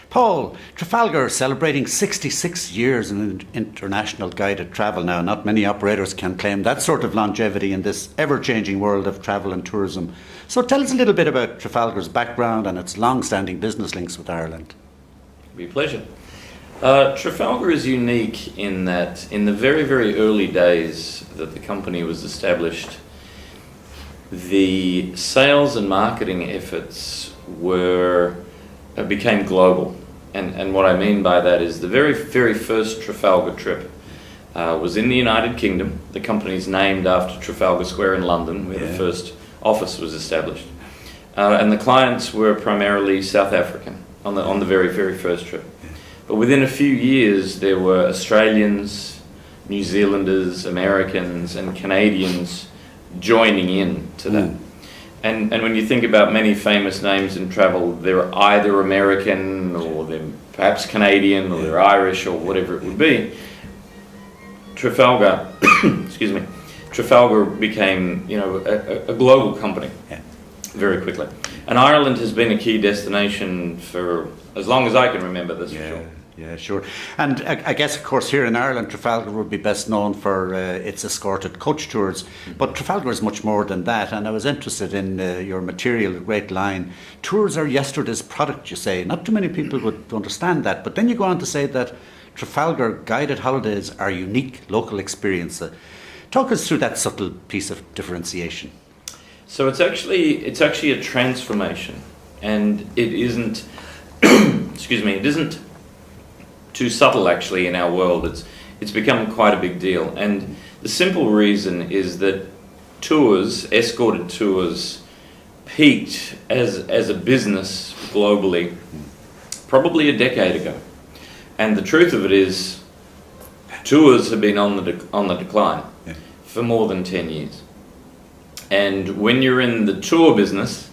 Paul, Trafalgar celebrating 66 years in international guided travel now. Not many operators can claim that sort of longevity in this ever-changing world of travel and tourism. So tell us a little bit about Trafalgar's background and its long-standing business links with Ireland. It'd be a pleasure. Trafalgar is unique in that in the very, very early days that the company was established, the sales and marketing efforts became global. And what I mean by that is the very, very first Trafalgar trip was in the United Kingdom. The company is named after Trafalgar Square in London, where the first office was established. And the clients were primarily South African on the very, very first trip. But within a few years, there were Australians, New Zealanders, Americans, and Canadians joining in to that. And when you think about many famous names in travel, they're either American or they're perhaps Canadian or they're Irish or whatever it would be. Trafalgar, Trafalgar became, a global company very quickly. And Ireland has been a key destination for as long as I can remember, this for sure. Yeah, sure. And I guess, of course, here in Ireland, Trafalgar would be best known for its escorted coach tours. But Trafalgar is much more than that. And I was interested in your material, great line. Tours are yesterday's product, you say. Not too many people would understand that. But then you go on to say that Trafalgar guided holidays are unique local experience. Talk us through that subtle piece of differentiation. So it's actually a transformation. And it isn't, it isn't too subtle actually in our world. It's become quite a big deal, and the simple reason is that escorted tours, peaked as a business globally probably a decade ago, and the truth of it is, tours have been on the decline for more than 10 years. And when you're in the tour business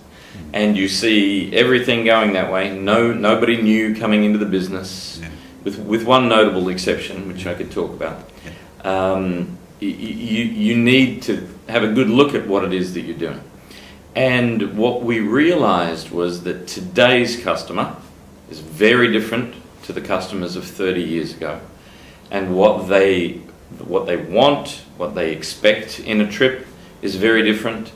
and you see everything going that way, nobody new coming into the business. With one notable exception, which I could talk about, you need to have a good look at what it is that you're doing. And what we realized was that today's customer is very different to the customers of 30 years ago. And what they want, what they expect in a trip is very different.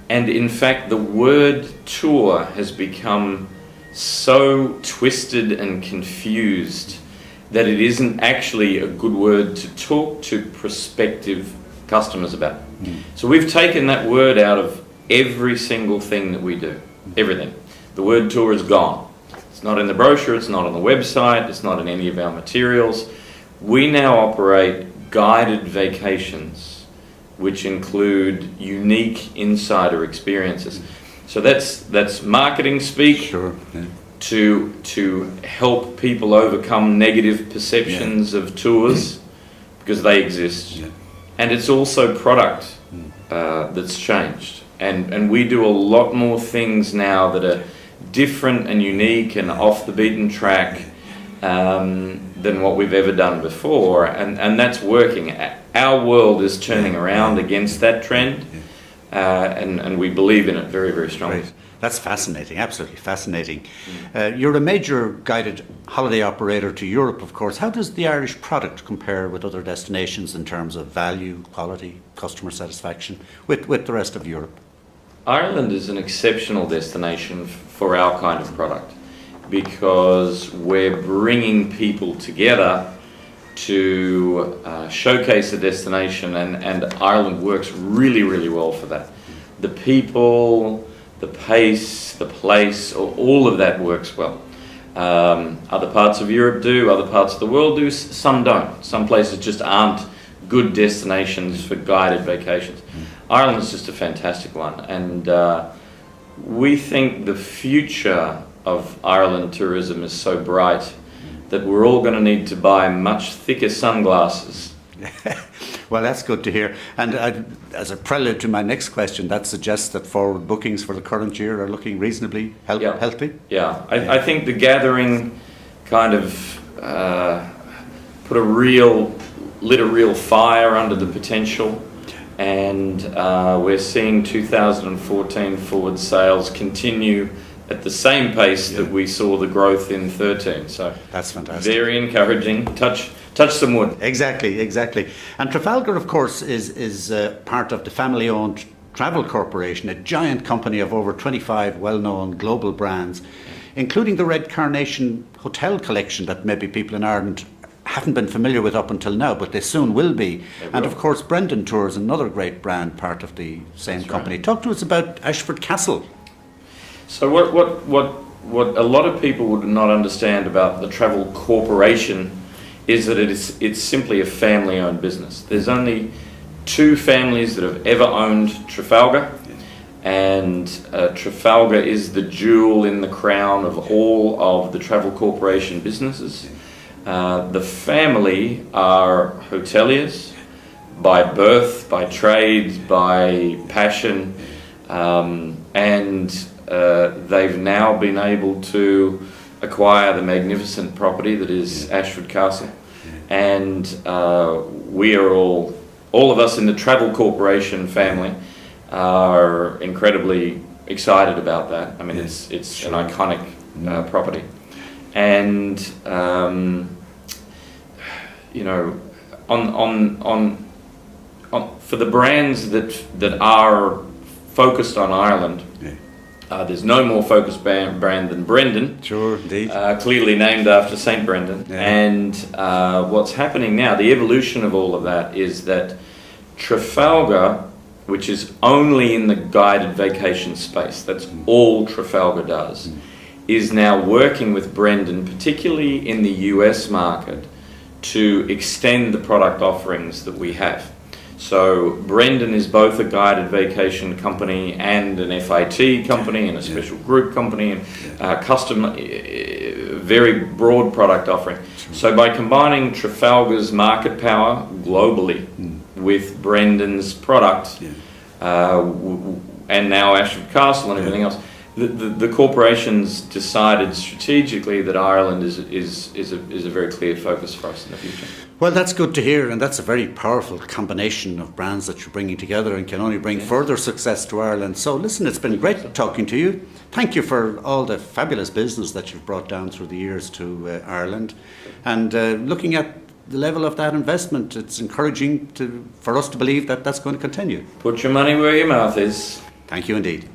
And in fact, the word tour has become so twisted and confused that it isn't actually a good word to talk to prospective customers about. So we've taken that word out of every single thing that we do, everything. The word tour is gone. It's not in the brochure, it's not on the website, it's not in any of our materials. We now operate guided vacations, which include unique insider experiences. So that's marketing speak. Sure. Yeah. To help people overcome negative perceptions of tours, because they exist. And it's also product that's changed. And we do a lot more things now that are different and unique and off the beaten track than what we've ever done before. And that's working. Our world is turning around against that trend, and we believe in it very, very strongly. Right. That's fascinating, absolutely fascinating. You're a major guided holiday operator to Europe, of course. How does the Irish product compare with other destinations in terms of value, quality, customer satisfaction with the rest of Europe? Ireland is an exceptional destination for our kind of product because we're bringing people together to showcase a destination, and Ireland works really, really well for that. The people, the pace, the place, all of that works well. Other parts of Europe do, other parts of the world do, some don't. Some places just aren't good destinations for guided vacations. Ireland is just a fantastic one, and we think the future of Ireland tourism is so bright that we're all going to need to buy much thicker sunglasses. Well, that's good to hear. And as a prelude to my next question, that suggests that forward bookings for the current year are looking reasonably healthy? Yeah, I think the gathering kind of lit a real fire under the potential, and we're seeing 2014 forward sales continue at the same pace that we saw the growth in 13. So that's fantastic. Very encouraging. Touch some wood. Exactly. And Trafalgar, of course, is part of the family-owned Travel Corporation, a giant company of over 25 well-known global brands, including the Red Carnation Hotel collection that maybe people in Ireland haven't been familiar with up until now, but they soon will be. And of course, Brendan Tours, another great brand, part of the same company. Right. Talk to us about Ashford Castle. So what a lot of people would not understand about the Travel Corporation is that it's simply a family-owned business. There's only 2 families that have ever owned Trafalgar, and Trafalgar is the jewel in the crown of all of the Travel Corporation businesses. The family are hoteliers by birth, by trade, by passion, and they've now been able to acquire the magnificent property that is Ashford Castle. And we are all of us in the Travel Corporation family are incredibly excited about that. I mean, it's an iconic property. And you know, on for the brands that are focused on Ireland, there's no more focused brand than Brendan. Sure, indeed. Clearly named after Saint Brendan. Yeah. And what's happening now, the evolution of all of that, is that Trafalgar, which is only in the guided vacation space, that's all Trafalgar does, is now working with Brendan, particularly in the US market, to extend the product offerings that we have. So Brendan is both a guided vacation company and an FIT company and a special group company and custom, very broad product offering. So by combining Trafalgar's market power globally with Brendan's product and now Ashford Castle and everything else, the corporation's decided strategically that Ireland is a very clear focus for us in the future. Well, that's good to hear, and that's a very powerful combination of brands that you're bringing together and can only bring further success to Ireland. So listen, it's been great talking to you. Thank you for all the fabulous business that you've brought down through the years to Ireland. And looking at the level of that investment, it's encouraging for us to believe that that's going to continue. Put your money where your mouth is. Thank you indeed.